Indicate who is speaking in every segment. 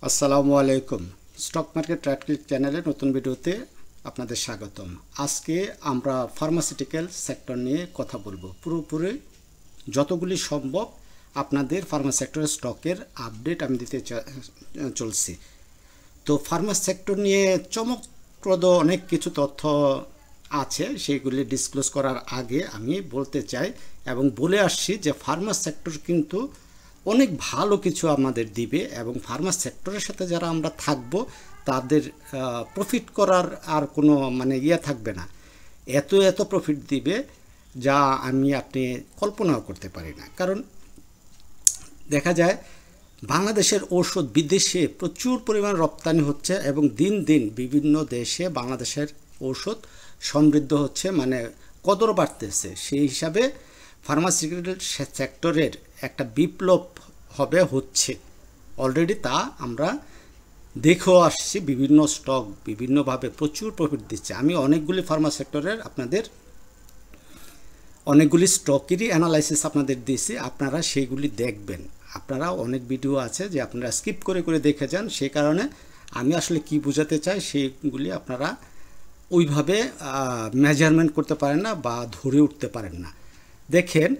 Speaker 1: আসসালামু আলাইকুম। Stock market right click চ্যানেলের নতুন ভিডিওতে আপনাদের স্বাগতম। আজকে আমরা ফার্মাসিউটিক্যাল সেক্টর নিয়ে কথা বলবো। পুরোপুরি যতগুলি সম্ভব আপনাদের ফার্মা সেক্টরের স্টকের আপডেট আমি দিতে চলছি। তো ফার্মা সেক্টর নিয়ে চমকপ্রদ অনেক কিছু তথ্য আছে, সেইগুলি ডিসক্লোজ করার আগে আমি বলতে চাই এবং বলে আসছি যে ফার্মা সেক্টর কিন্তু অনেক ভালো কিছু আমাদের দিবে এবং ফার্মা সেক্টরের সাথে যারা আমরা থাকব তাদের প্রফিট করার আর কোনো থাকবে না। এত প্রফিট দিবে যা আপনি কল্পনাও করতে পারি না। কারণ দেখা যায় বাংলাদেশের ঔষধ বিদেশে প্রচুর পরিমাণ রপ্তানি হচ্ছে এবং দিন দিন বিভিন্ন দেশে বাংলাদেশের ঔষধ সমৃদ্ধ হচ্ছে, কদর বাড়তেছে। সেই হিসাবে ফার্মাসিউটিক্যাল সেক্টরের একটা বিপ্লব হচ্ছে অলরেডি, তা আমরা দেখেও আসছি। বিভিন্ন স্টক বিভিন্নভাবে প্রচুর প্রফিট দিচ্ছে। আমি অনেকগুলি ফার্মা সেক্টরের অনেকগুলি স্টকেরই অ্যানালাইসিস আপনাদের দিয়েছি, আপনারা সেইগুলি দেখবেন। আপনারা অনেক ভিডিও আছে যে আপনারা স্কিপ করে করে দেখে যান, সেই কারণে আমি আসলে কি বোঝাতে চাই সেইগুলি আপনারা ওইভাবে মেজারমেন্ট করতে পারেন না বা ধরে উঠতে পারেন না। দেখেন,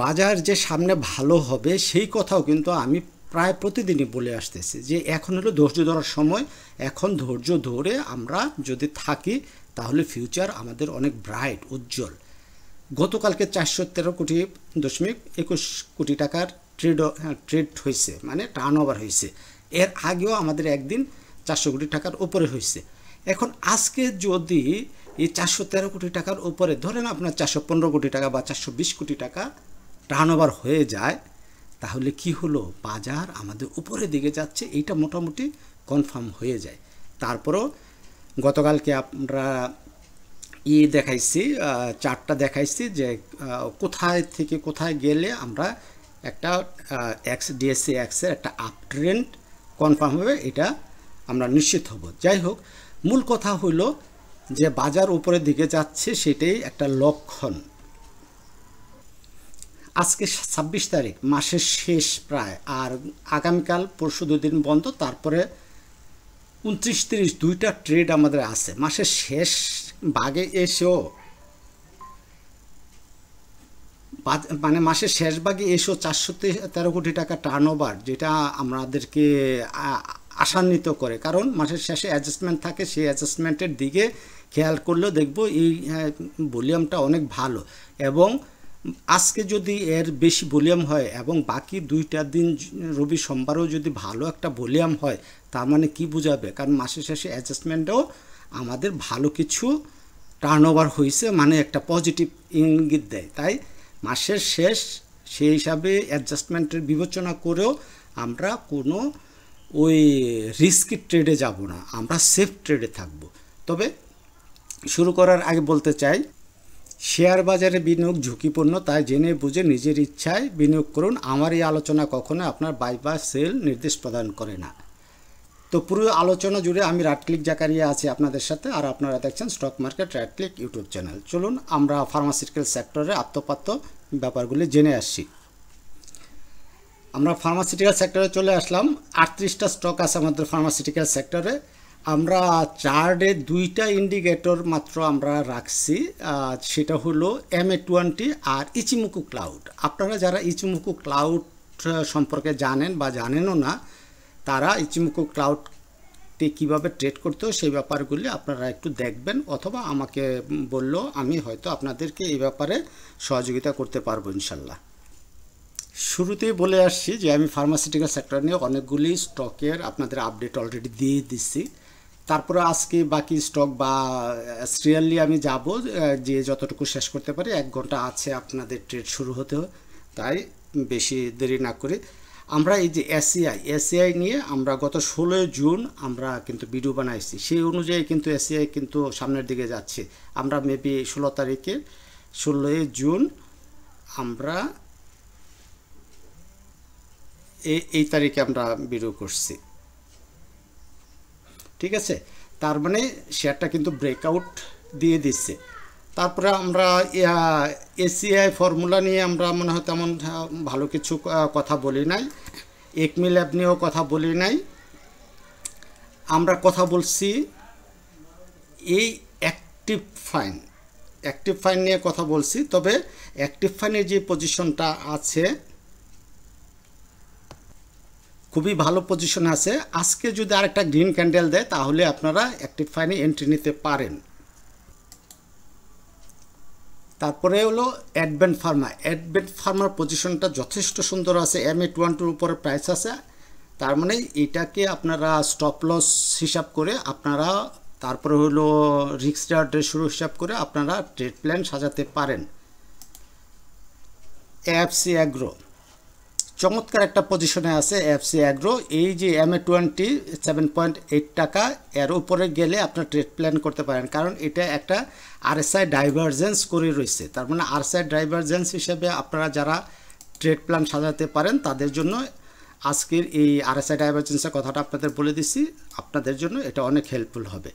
Speaker 1: বাজার যে সামনে ভালো হবে সেই কথাও কিন্তু আমি প্রায় প্রতিদিনই বলে আসতেছি যে এখন হলো ধৈর্য ধরার সময়। এখন ধৈর্য ধরে আমরা যদি থাকি তাহলে ফিউচার আমাদের অনেক ব্রাইট, উজ্জ্বল। গতকালকে 413.21 কোটি টাকার ট্রেড হয়েছে, টার্ন ওভার হয়েছে। এর আগেও আমাদের একদিন 400 কোটি টাকার উপরে হয়েছে। এখন আজকে যদি এই 413 কোটি টাকার উপরে ধরেন আপনার 415 কোটি টাকা বা 420 কোটি টাকা টার্ন ওভার হয়ে যায়, তাহলে কি হলো? বাজার আমাদের উপরের দিকে যাচ্ছে, এইটা মোটামুটি কনফার্ম হয়ে যায়। তারপরও গতকালকে আমরা দেখাইছি, চার্টটা দেখাইছি যে কোথায় থেকে কোথায় গেলে আমরা একটা ডিএসসি এক্সের একটা আপ ট্রেন্ড কনফার্ম হবে, এটা আমরা নিশ্চিত হব। যাই হোক, মূল কথা হলো যে বাজার উপরের দিকে যাচ্ছে, সেটাই একটা লক্ষণ। আজকে 26 তারিখ, মাসের শেষ প্রায়, আর আগামীকাল পরশু 2 দিন বন্ধ, তারপরে 29-30 দুইটা ট্রেড আমাদের আছে। মাসের শেষ ভাগে এসেও মাসের শেষ ভাগে এসেও 413 কোটি টাকা টার্ন ওভার, যেটা আমাদেরকে আশান্বিত করে। কারণ মাসের শেষে অ্যাডজাস্টমেন্ট থাকে, সেই অ্যাডজাস্টমেন্টের দিকে খেয়াল করলেও দেখব এই ভলিউমটা অনেক ভালো। এবং আজকে যদি এর বেশি ভলিউম হয় এবং বাকি দুইটা দিন রবি সোমবারও যদি ভালো একটা ভলিউম হয়, তার কি বোঝাবে? কারণ মাসের শেষে অ্যাডজাস্টমেন্টও আমাদের ভালো কিছু টার্ন ওভার হয়েছে, একটা পজিটিভ ইঙ্গিত দেয়। তাই মাসের শেষ সেই হিসাবে অ্যাডজাস্টমেন্টের বিবেচনা করেও আমরা কোনো ওই রিস্কি ট্রেডে যাব না, আমরা সেফ ট্রেডে থাকব। তবে শুরু করার আগে বলতে চাই, শেয়ার বাজারে বিনিয়োগ ঝুঁকিপূর্ণ, তাই জেনে বুঝে নিজের ইচ্ছায় বিনিয়োগ করুন। আমার এই আলোচনা কখনো আপনার বাই বা সেল নির্দেশ প্রদান করে না। তো পুরো আলোচনা জুড়ে আমি রাইট ক্লিক জাকারিয়া আছি আপনাদের সাথে, আর আপনারা দেখছেন stock market right click YouTube channel. চলুন আমরা ফার্মাসিউটিক্যাল সেক্টরে আত্মপাত্য ব্যাপারগুলি জেনে আসছি। আমরা ফার্মাসিউটিক্যাল সেক্টরে চলে আসলাম। 38টা স্টক আছে আমাদের ফার্মাসিউটিক্যাল সেক্টরে। আমরা চার্টে দুইটা ইন্ডিকেটর মাত্র আমরা রাখছি, সেটা হলো MA20 আর ইচিমোকু ক্লাউড। আপনারা যারা ইচিমোকু ক্লাউড সম্পর্কে জানেন বা জানেনও না, তারা ইচিমোকু ক্লাউডটি কীভাবে ট্রেড করতে হয় সেই ব্যাপারগুলি আপনারা একটু দেখবেন, অথবা আমাকে বললেও আমি হয়তো আপনাদেরকে এই ব্যাপারে সহযোগিতা করতে পারবো ইনশাল্লাহ। শুরুতেই বলে আসছি যে আমি ফার্মাসিউটিক্যাল সেক্টর নিয়ে অনেকগুলি স্টকের আপনাদের আপডেট অলরেডি দিয়ে দিচ্ছি। তারপরে আজকে বাকি স্টক বা সিরিয়ালি আমি যাব, যে যতটুকু শেষ করতে পারি। 1 ঘন্টা আছে আপনাদের ট্রেড শুরু হতে, তাই বেশি দেরি না করে আমরা এই যে এসিআই নিয়ে আমরা গত 16 জুন আমরা কিন্তু ভিডিও বানাইছি, সেই অনুযায়ী কিন্তু এসিআই কিন্তু সামনের দিকে যাচ্ছে। আমরা মেবি 16 জুন আমরা এই তারিখে আমরা ভিডিও করছি, ঠিক আছে। তার শেয়ারটা কিন্তু ব্রেকআউট দিয়ে দিচ্ছে। তারপরে আমরা এসিআই ফর্মুলা নিয়ে আমরা মনে হয় তেমন ভালো কিছু কথা বলি নাই। একমি ল্যাব নিয়েও কথা বলি নাই, আমরা কথা বলছি এই অ্যাক্টিভ ফাইন নিয়ে কথা বলছি। তবে অ্যাক্টিভ ফাইনের যে পজিশনটা আছে খুবই ভালো পজিশন আছে। আজকে যদি আরেকটা গ্রিন ক্যান্ডেল দেয় তাহলে আপনারা অ্যাক্টিভ ফাইনে এন্ট্রি নিতে পারেন। তারপরে হলো অ্যাডভেন্ট ফার্মার পজিশনটা যথেষ্ট সুন্দর আছে। MA212 উপরে প্রাইস আছে, তার মানে এটাকে আপনারা স্টপ লস হিসাব করে আপনারা, তারপরে হলো রিস্ক রিওয়ার্ড রেশিও হিসাব করে আপনারা ট্রেড প্ল্যান সাজাতে পারেন। AFC অ্যাগ্রো চমৎকার একটা পজিশনে আছে। AFC অ্যাগ্রো এই যে MA20 7.8 টাকা, এর উপরে গেলে আপনার ট্রেড প্ল্যান করতে পারেন, কারণ এটা একটা RSI ডাইভারজেন্স করে রয়েছে। তার মানে RSI ডাইভারজেন্স হিসেবে আপনারা যারা ট্রেড প্ল্যান সাজাতে পারেন তাদের জন্য আজকের এই RSI ডাইভারজেন্সের কথাটা আপনাদের বলে দিচ্ছি, আপনাদের জন্য এটা অনেক হেল্পফুল হবে।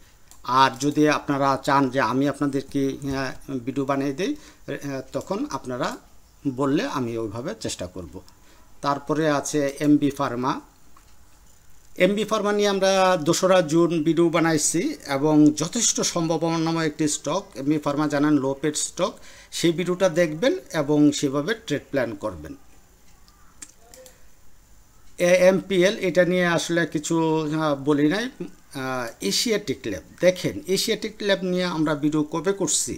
Speaker 1: আর যদি আপনারা চান যে আমি আপনাদেরকে ভিডিও বানিয়ে দিই, তখন আপনারা বললে আমি ওইভাবে চেষ্টা করব। তারপরে আছে MB ফার্মা নিয়ে আমরা 2রা জুন ভিডিও বানাইছি এবং যথেষ্ট সম্ভাবনাময় একটি স্টক। MB ফার্মা জানান লো পেড স্টক, সেই ভিডিওটা দেখবেন এবং সেভাবে ট্রেড প্ল্যান করবেন। AMPL এটা নিয়ে আসলে কিছু বলি নাই। এশিয়াটিক ল্যাব দেখেন, এশিয়াটিক ল্যাব নিয়ে আমরা ভিডিও কবে করছি?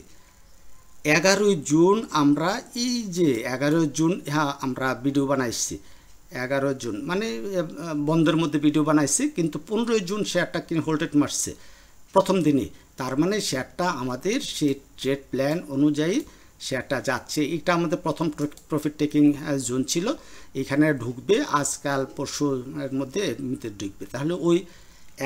Speaker 1: 11 জুন আমরা এই যে 11 জুন আমরা ভিডিও বানাইছি। 11 জুন মানে বন্ধের মধ্যে ভিডিও বানাইছি, কিন্তু 15 জুন শেয়ারটা কিনে হোল্ডেড মারছে প্রথম দিনই। তার মানে শেয়ারটা আমাদের সেই ট্রেড প্ল্যান অনুযায়ী শেয়ারটা যাচ্ছে। এটা আমাদের প্রথম প্রফিট টেকিং জোন ছিল, এখানে ঢুকবে আজকাল পরশু এর মধ্যে ঢুকবে। তাহলে ওই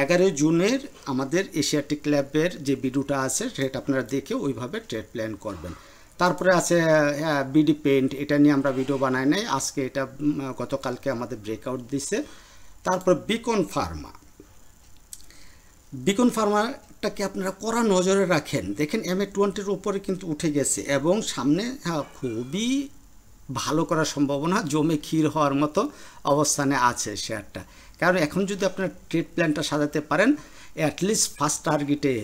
Speaker 1: 11 জুনের আমাদের এশিয়াটিক ল্যাবের যে ভিডিওটা আছে সেটা আপনারা দেখে ওইভাবে ট্রেড প্ল্যান করবেন। তারপরে আছে বিডি পেইন্ট, এটা নিয়ে আমরা ভিডিও বানাই নাই, আজকে এটা গতকালকে আমাদের ব্রেকআউট দিছে। তারপর বিকন ফার্মাটাকে আপনারা কড়া নজরে রাখেন। দেখেন MA20 উপরে কিন্তু উঠে গেছে এবং সামনে খুবই ভালো করার সম্ভাবনা, জমে ক্ষীর হওয়ার মতো অবস্থানে আছে শেয়ারটা। কারণ এখন যদি আপনার ট্রেড প্ল্যানটা সাজাতে পারেন, অ্যাটলিস্ট ফার্স্ট টার্গেটে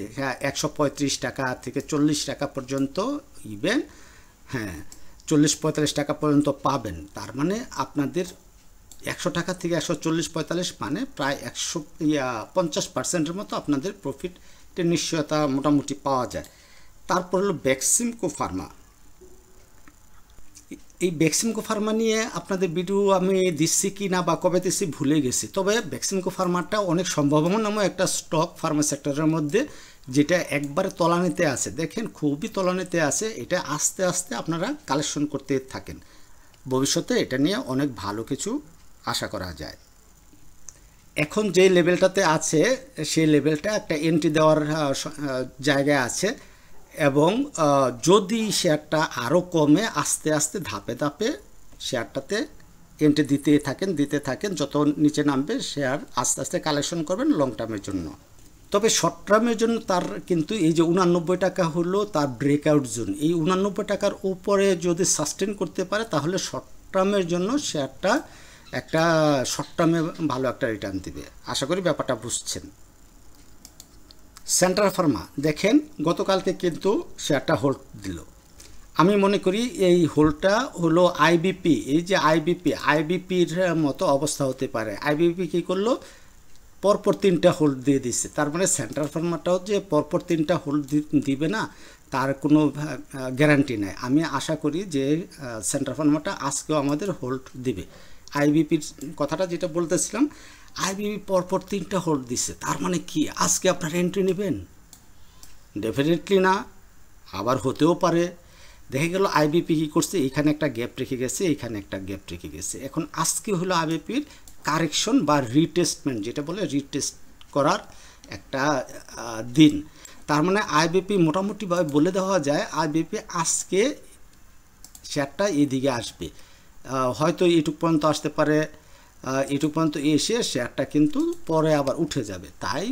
Speaker 1: 135 টাকা থেকে 40 টাকা পর্যন্ত ইভেন 40-45 টাকা পর্যন্ত পাবেন। তার মানে আপনাদের 100 টাকা থেকে 140-45 মানে প্রায় 150% মতো আপনাদের প্রফিটের নিশ্চয়তা মোটামুটি পাওয়া যায়। তারপর হলো বেক্সিমকো ফার্মা। এই বেক্সিমকো ফার্মা নিয়ে আপনাদের ভিডিও আমি দিচ্ছি কি না বা কবে দিচ্ছি ভুলে গেছি। তবে বেক্সিমকো ফার্মাটা অনেক সম্ভাবনাময় একটা স্টক ফার্মা সেক্টরের মধ্যে, যেটা একবারে তলানিতে আছে। দেখেন খুবই তলানিতে আছে, এটা আস্তে আস্তে আপনারা কালেকশন করতে থাকেন, ভবিষ্যতে এটা নিয়ে অনেক ভালো কিছু আশা করা যায়। এখন যে লেভেলটাতে আছে সেই লেভেলটা একটা এন্ট্রি দেওয়ার জায়গায় আছে, এবং যদি শেয়ারটা আরও কমে আস্তে আস্তে ধাপে ধাপে শেয়ারটাতে এন্ট্রি দিতে থাকেন, যত নিচে নামবে শেয়ার আস্তে আস্তে কালেকশন করবেন লং টার্মের জন্য। তবে শর্ট টার্মের জন্য তার কিন্তু এই যে 89 টাকা হলো তার ব্রেকআউট জোন, এই 89 টাকার উপরে যদি সাস্টেন করতে পারে তাহলে শর্ট টার্মের জন্য শেয়ারটা একটা শর্ট টার্মে ভালো একটা রিটার্ন দিবে। আশা করি ব্যাপারটা বুঝছেন। সেন্ট্রাল ফার্মা দেখেন গতকালকে কিন্তু শেয়ারটা হোল্ড দিল। আমি মনে করি এই হোল্ডটা হলো আইবিপি, এই যে আইবিপির মতো অবস্থা হতে পারে। আইবিপি কী করলো, পরপর 3টা হোল্ড দিয়ে দিচ্ছে। তার মানে সেন্ট্রাল ফার্মাটাও যে পরপর 3টা হোল্ড দিবে না তার কোনো গ্যারান্টি নেই। আমি আশা করি যে সেন্ট্রাল ফার্মাটা আজকেও আমাদের হোল্ড দিবে। আইবিপির কথাটা যেটা বলতেছিলাম, আইবিপি পরপর 3টা হোল্ড দিচ্ছে, তার মানে কি আজকে আপনারা এন্ট্রি নেবেন? ডেফিনেটলি না, আবার হতেও পারে। দেখা গেল আইবিপি কী করছে, এখানে একটা গ্যাপ রেখে গেছে, এখানে একটা গ্যাপ রেখে গেছে। এখন আজকে হলো আইবিপির কারেকশন বা রিটেস্টমেন্ট, যেটা বলে রিটেস্ট করার একটা দিন। তার মানে আইবিপি মোটামুটিভাবে বলে দেওয়া যায় আইবিপি আজকে শেয়ারটা এদিকে আসবে, হয়তো এটুক পর্যন্ত আসতে পারে, এটুক পর্যন্ত এসে শেয়ারটা কিন্তু পরে আবার উঠে যাবে। তাই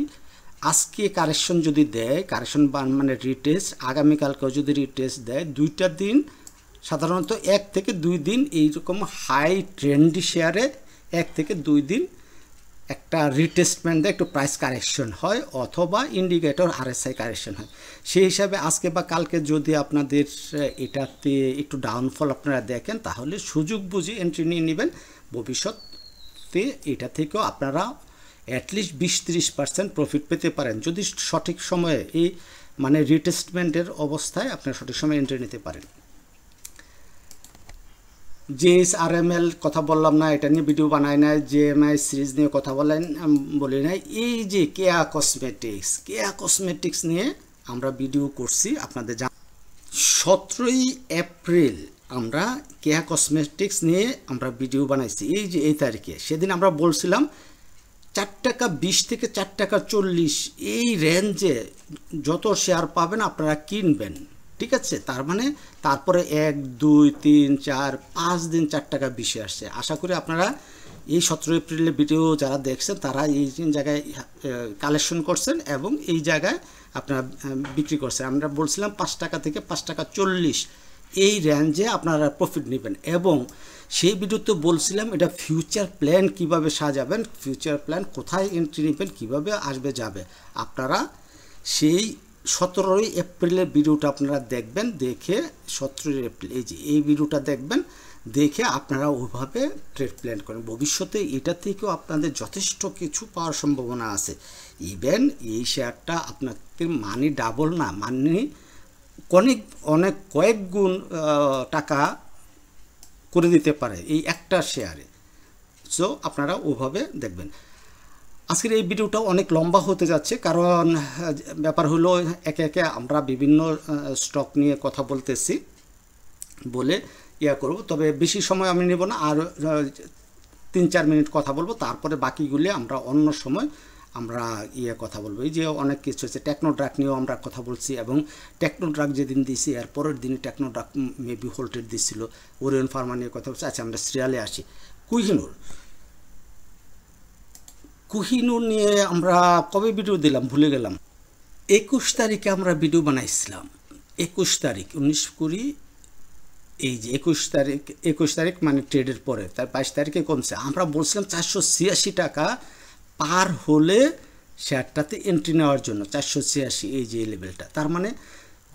Speaker 1: আজকে কারেকশন যদি দেয়, কারেকশন মানে রিটেস্ট, আগামীকালকেও যদি রিটেস্ট দেয়, 2টা দিন সাধারণত 1 থেকে 2 দিন এইরকম হাই ট্রেন্ডি শেয়ারে 1 থেকে 2 দিন একটা রিটেস্টমেন্ট দিয়ে একটু প্রাইস কারেকশন হয় অথবা ইন্ডিকেটর RSI কারেকশন হয়। সেই হিসাবে আজকে বা কালকে যদি আপনাদের এটাতে একটু ডাউনফল আপনারা দেখেন তাহলে সুযোগ বুঝে এন্ট্রি নিয়ে নেবেন। ভবিষ্যতে এটা থেকেও আপনারা অ্যাটলিস্ট 20-30% প্রফিট পেতে পারেন যদি সঠিক সময়ে এই মানে রিটেস্টমেন্টের অবস্থায় আপনারা সঠিক সময়ে এন্ট্রি নিতে পারেন। JSRML কথা বললাম না, এটা নিয়ে ভিডিও বানাই নাই। JMI সিরিজ নিয়ে কথা বলি নাই। এই যে কেয়া কসমেটিক্স নিয়ে আমরা ভিডিও করছি আপনাদের 17ই এপ্রিল আমরা কেয়া কসমেটিক্স নিয়ে আমরা ভিডিও বানাইছি। এই যে এই তারিখে সেদিন আমরা বলছিলাম 4 টাকা 20 থেকে 4 টাকা 40 এই রেঞ্জে যত শেয়ার পাবেন আপনারা কিনবেন, ঠিক আছে। তার মানে তারপরে 1 2 3 4 5 দিন 4 টাকা 20 আসছে। আশা করি আপনারা এই 17 এপ্রিলের ভিডিও যারা দেখছেন তারা এই জায়গায় কালেকশন করছেন এবং এই জায়গায় আপনারা বিক্রি করছেন। আমরা বলছিলাম 5 টাকা থেকে 5 টাকা 40 এই রেঞ্জে আপনারা প্রফিট নেবেন এবং সেই ভিডিওতে বলছিলাম এটা ফিউচার প্ল্যান কিভাবে সাজাবেন, ফিউচার প্ল্যান কোথায় এন্ট্রি নেবেন, কিভাবে আসবে যাবে। আপনারা সেই 17ই এপ্রিলের ভিডিওটা আপনারা দেখবেন, দেখে 17 এপ্রিল এই যে এই ভিডিওটা দেখবেন, দেখে আপনারা ওইভাবে ট্রেড প্ল্যান করেন। ভবিষ্যতে এটা থেকেও আপনাদের যথেষ্ট কিছু পাওয়ার সম্ভাবনা আছে। ইভেন এই শেয়ারটা আপনাদের মানি ডাবল না, মানি অনেক কয়েক গুণ টাকা করে দিতে পারে এই একটা শেয়ারে। সো আপনারা ওইভাবে দেখবেন। আজকের এই ভিডিওটা অনেক লম্বা হতে যাচ্ছে, কারণ ব্যাপার হলো একে একে আমরা বিভিন্ন স্টক নিয়ে কথা বলতেছি বলে করব। তবে বেশি সময় আমি নেব না, আর 3-4 মিনিট কথা বলবো, তারপরে বাকিগুলি আমরা অন্য সময় আমরা কথা বলবো। এই যে অনেক কিছু হচ্ছে, টেকনোড্রাক নিয়েও আমরা কথা বলছি এবং টেকনোড্রাক যেদিন দিয়েছি এর পরের দিনই টেকনোড্রাক মেবি হোল্টেড দিচ্ছিল। ওরিয়ন ফার্মা নিয়ে কথা বলছি। আচ্ছা, আমরা সিরিয়ালে আসি। কুহিনুর নিয়ে আমরা কবে ভিডিও দিলাম ভুলে গেলাম। 21 তারিখে আমরা ভিডিও বানাইছিলাম। 21 তারিখ 19-20 এই যে 21 তারিখ মানে ট্রেডের পরে, তার 22 তারিখে কমছে। আমরা বলছিলাম 486 টাকা পার হলে শেয়ারটাতে এন্ট্রি নেওয়ার জন্য 486 এই যে লেভেলটা। তার মানে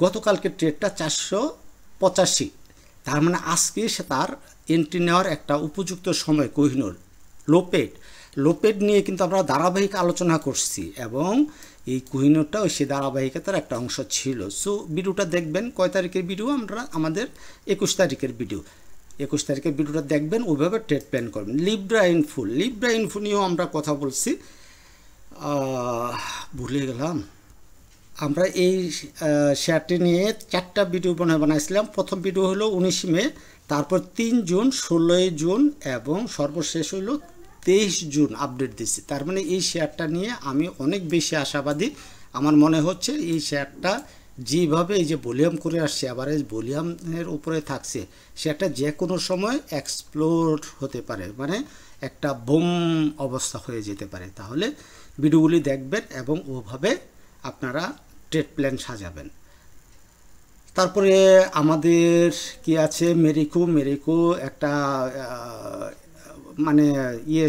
Speaker 1: গতকালকে ট্রেডটা 485, তার মানে আজকে সে তার এন্ট্রি নেওয়ার একটা উপযুক্ত সময়। কোহিনুর লোপেড নিয়ে কিন্তু আমরা ধারাবাহিক আলোচনা করছি এবং এই কোহিনুরটা ওই সে ধারাবাহিকতার একটা অংশ ছিল। সো ভিডিওটা দেখবেন। কয় তারিখের ভিডিও? আমাদের 21 তারিখের ভিডিও। 21 তারিখের ভিডিওটা দেখবেন, ওইভাবে ট্রেড প্ল্যান করবেন। লিব্রা ইনফু নিয়েও আমরা কথা বলছি, ভুলে গেলাম। আমরা এই শেয়ারটি নিয়ে 4টা ভিডিও বানাইছিলাম। প্রথম ভিডিও হলো 19 মে, তারপর 3 জুন, 16 জুন এবং সর্বশেষ হলো 23 জুন আপডেট দিচ্ছি। তার মানে এই শেয়ারটা নিয়ে আমি অনেক বেশি আশাবাদী। আমার মনে হচ্ছে এই শেয়ারটা যেভাবে এই যে ভলিউম করে আসছে, আবার এই ভলিউমের উপরে থাকছে, শেয়ারটা যে কোনো সময় এক্সপ্লোর হতে পারে, মানে একটা বুম অবস্থা হয়ে যেতে পারে। তাহলে ভিডিওগুলি দেখবেন এবং ওভাবে আপনারা ট্রেড প্ল্যান সাজাবেন। তারপরে আমাদের কি আছে, মেরিকো একটা মানে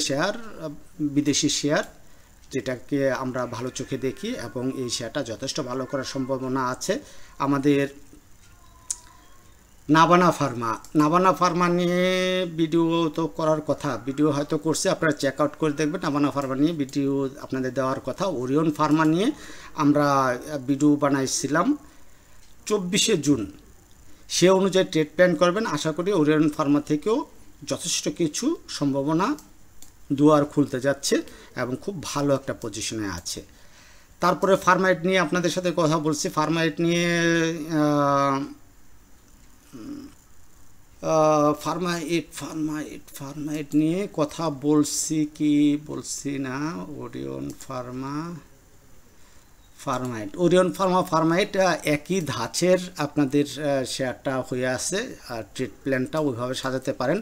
Speaker 1: শেয়ার, বিদেশি শেয়ার, যেটাকে আমরা ভালো চোখে দেখি এবং এই শেয়ারটা যথেষ্ট ভালো করার সম্ভাবনা আছে। আমাদের নাভানা ফার্মা নিয়ে ভিডিও তো করার কথা, ভিডিও হয়তো করছে, আপনারা চেক আউট করে দেখবেন। নাভানা ফার্মা নিয়ে ভিডিও আপনাদের দেওয়ার কথা। ওরিয়ন ফার্মা নিয়ে আমরা ভিডিও বানাইছিলাম 24 জুন। সে অনুযায়ী ট্রেড প্ল্যান করবেন। আশা করি ওরিয়ন ফার্মা থেকেও যথেষ্ট কিছু সম্ভাবনা দুয়ার খুলতে যাচ্ছে এবং খুব ভালো একটা পজিশনে আছে। তারপরে ফার্মাইট নিয়ে আপনাদের সাথে কথা বলছি। ফার্মাইট নিয়ে কথা বলছি কি বলছি না। ওরিয়ন ফার্মাইট একই ধাঁচের আপনাদের শেয়ারটা হয়ে আছে, আর ট্রেড প্ল্যানটা ওইভাবে সাজাতে পারেন।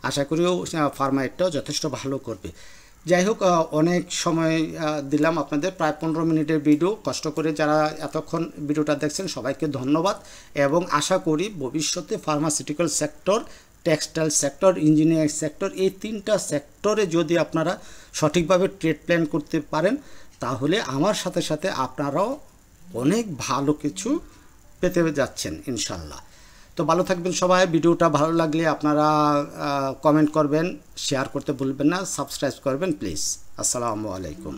Speaker 1: আশা করিও ফার্মাইটটাও যথেষ্ট ভালো করবে। যাই হোক, অনেক সময় দিলাম আপনাদের, প্রায় 15 মিনিটের ভিডিও। কষ্ট করে যারা এতক্ষণ ভিডিওটা দেখছেন সবাইকে ধন্যবাদ এবং আশা করি ভবিষ্যতে pharmaceutical sector textile sector, engineering sector, এই 3টা সেক্টরে যদি আপনারা সঠিকভাবে ট্রেড প্ল্যান করতে পারেন তাহলে আমার সাথে সাথে আপনারাও অনেক ভালো কিছু পেতে যাচ্ছেন ইনশাল্লাহ। তো ভালো থাকবেন সবাই। ভিডিওটা ভালো লাগলে আপনারা কমেন্ট করবেন, শেয়ার করতে ভুলবেন না, সাবস্ক্রাইব করবেন প্লিজ। আসসালামু আলাইকুম।